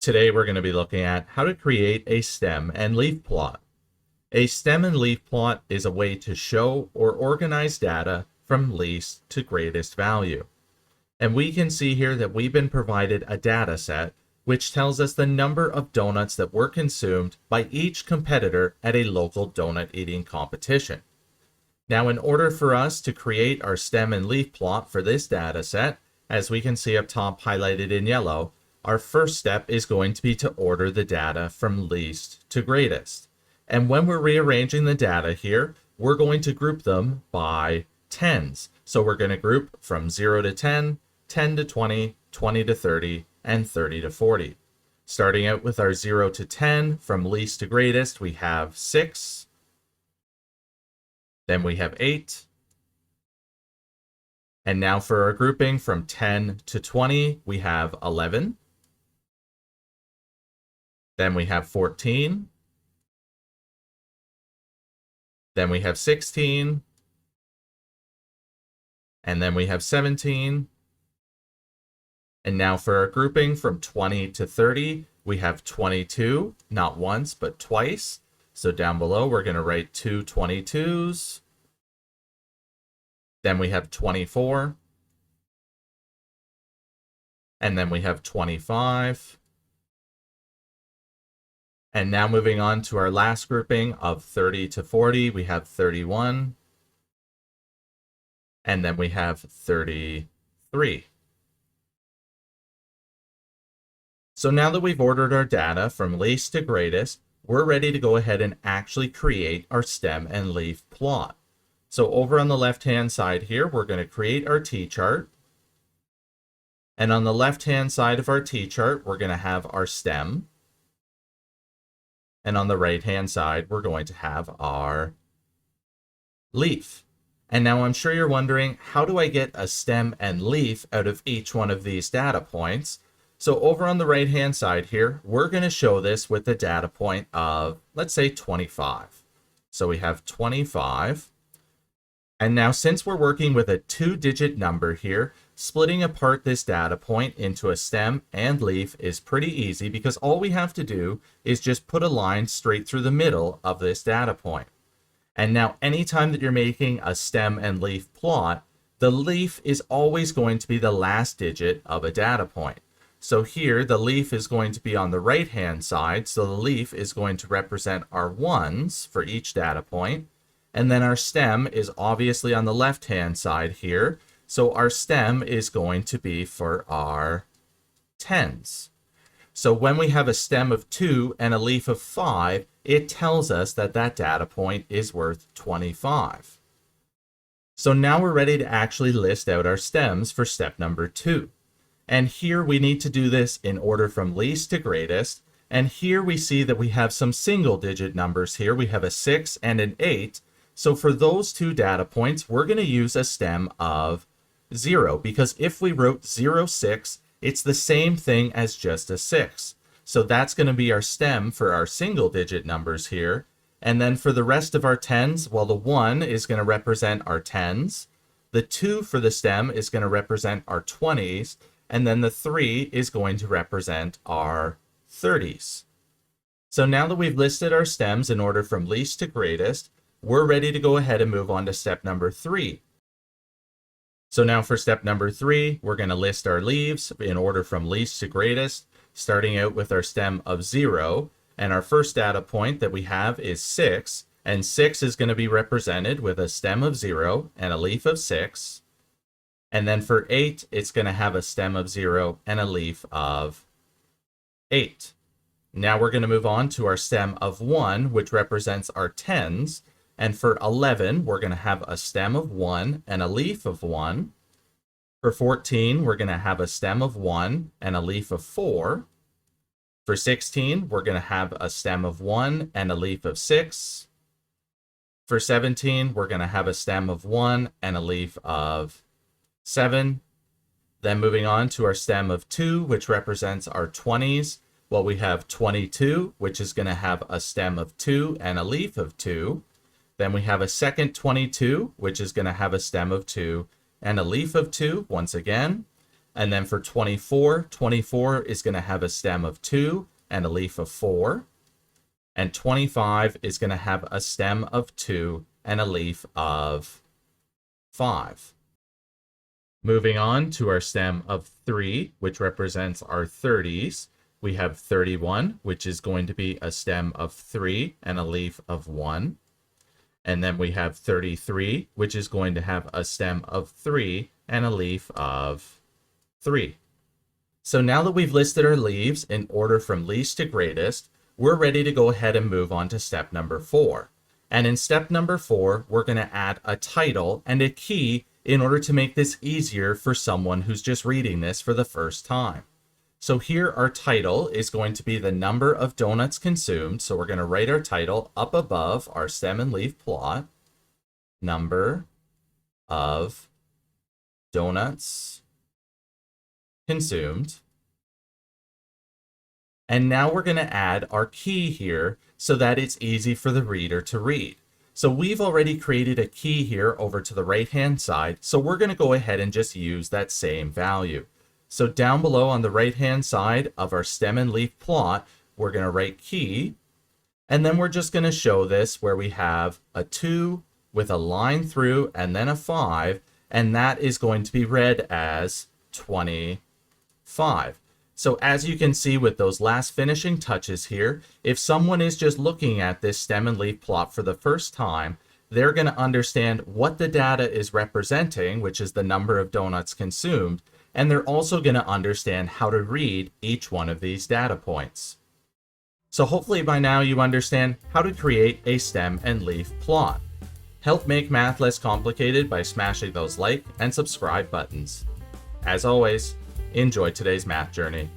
Today we're going to be looking at how to create a stem and leaf plot. A stem and leaf plot is a way to show or organize data from least to greatest value. And we can see here that we've been provided a data set which tells us the number of donuts that were consumed by each competitor at a local donut eating competition. Now, in order for us to create our stem and leaf plot for this data set, as we can see up top highlighted in yellow, our first step is going to be to order the data from least to greatest. And when we're rearranging the data here, we're going to group them by tens. So we're going to group from 0 to 10, 10 to 20, 20 to 30, and 30 to 40. Starting out with our 0 to 10, from least to greatest, we have 6. Then we have 8. And now for our grouping from 10 to 20, we have 11. Then we have 14. Then we have 16. And then we have 17. And now for our grouping from 20 to 30, we have 22, not once, but twice. So down below, we're going to write 2 22s. Then we have 24. And then we have 25. And now moving on to our last grouping of 30 to 40, we have 31. And then we have 33. So now that we've ordered our data from least to greatest, we're ready to go ahead and actually create our stem and leaf plot. So over on the left-hand side here, we're going to create our T-chart. And on the left-hand side of our T-chart, we're going to have our stem. And on the right-hand side, we're going to have our leaf. And now I'm sure you're wondering, how do I get a stem and leaf out of each one of these data points? So over on the right-hand side here, we're going to show this with the data point of, let's say, 25. So we have 25. And now since we're working with a 2-digit number here, splitting apart this data point into a stem and leaf is pretty easy because all we have to do is just put a line straight through the middle of this data point. And now anytime that you're making a stem and leaf plot, the leaf is always going to be the last digit of a data point. So here the leaf is going to be on the right hand side, so the leaf is going to represent our ones for each data point. And then our stem is obviously on the left hand side here. So our stem is going to be for our tens. So when we have a stem of 2 and a leaf of 5, it tells us that that data point is worth 25. So now we're ready to actually list out our stems for step number 2. And here we need to do this in order from least to greatest. And here we see that we have some single digit numbers here. We have a 6 and an 8. So for those two data points, we're going to use a stem of 0, because if we wrote 0, 6, it's the same thing as just a 6. So that's going to be our stem for our single digit numbers here. And then for the rest of our tens, well, the 1 is going to represent our tens. The 2 for the stem is going to represent our 20s. And then the 3 is going to represent our 30s. So now that we've listed our stems in order from least to greatest, we're ready to go ahead and move on to step number 3. So now for step number 3, we're going to list our leaves in order from least to greatest, starting out with our stem of 0. And our first data point that we have is 6. And 6 is going to be represented with a stem of 0 and a leaf of 6. And then for 8, it's going to have a stem of 0 and a leaf of 8. Now we're going to move on to our stem of 1, which represents our tens. And for 11, we're going to have a stem of 1 and a leaf of 1. For 14, we're going to have a stem of 1 and a leaf of 4. For 16, we're going to have a stem of 1 and a leaf of 6. For 17, we're going to have a stem of 1 and a leaf of 7. Then moving on to our stem of 2, which represents our 20s. Well, we have 22, which is going to have a stem of 2 and a leaf of 2. Then we have a second 22, which is going to have a stem of 2 and a leaf of 2 once again. And then for 24, 24 is going to have a stem of 2 and a leaf of 4. And 25 is going to have a stem of 2 and a leaf of 5. Moving on to our stem of 3, which represents our 30s. We have 31, which is going to be a stem of 3 and a leaf of 1. And then we have 33, which is going to have a stem of 3 and a leaf of 3. So now that we've listed our leaves in order from least to greatest, we're ready to go ahead and move on to step number 4. And in step number 4, we're going to add a title and a key in order to make this easier for someone who's just reading this for the first time. So here our title is going to be the number of donuts consumed. So we're going to write our title up above our stem and leaf plot. Number of donuts consumed. And now we're going to add our key here so that it's easy for the reader to read. So we've already created a key here over to the right-hand side. So we're going to go ahead and just use that same value. So down below on the right-hand side of our stem and leaf plot, we're going to write key. And then we're just going to show this where we have a 2 with a line through and then a 5. And that is going to be read as 25. So as you can see with those last finishing touches here, if someone is just looking at this stem and leaf plot for the first time, they're going to understand what the data is representing, which is the number of donuts consumed, and they're also going to understand how to read each one of these data points. So hopefully by now you understand how to create a stem and leaf plot. Help make math less complicated by smashing those like and subscribe buttons. As always, enjoy today's math journey.